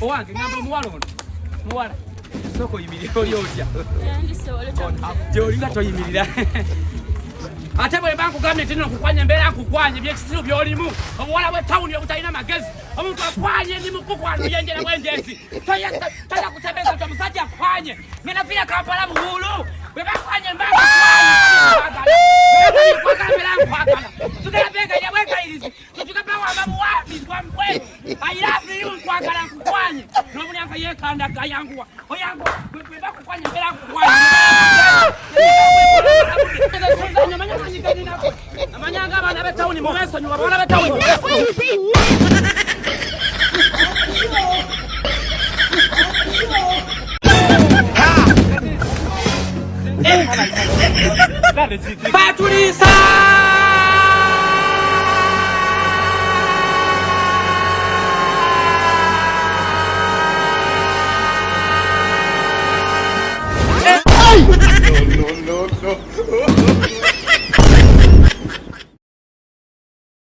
Owange ngamba muwala ono. Muwala. Soko yimirira oyotya. Jolinga toyimirira. Ate bwe banku gavumenti eno kukwanya embeera akukwanya ebyekisiro by'olimu obuwala bw'ettawuni obutalina magezi omuntu akwanye ndi mukukwano yenjera bwenjezi toya kutebeza nti omusajja akwanye ngenda fiira Kampala buwulu bwe bakwanya embeera nkwagala mbeera nkwagala tugera bengaira bwekayirizi tutuga wamba buwambi twamubweru ayirafiyu nkwagala nkukwanye n'obulyanka yeekandaga yanguwa oyanguwa bwe bakukwanya embeera akukwanye amanyanga abana b'ettawuni mubesonyiwa abawala b'ettawuni Batulisa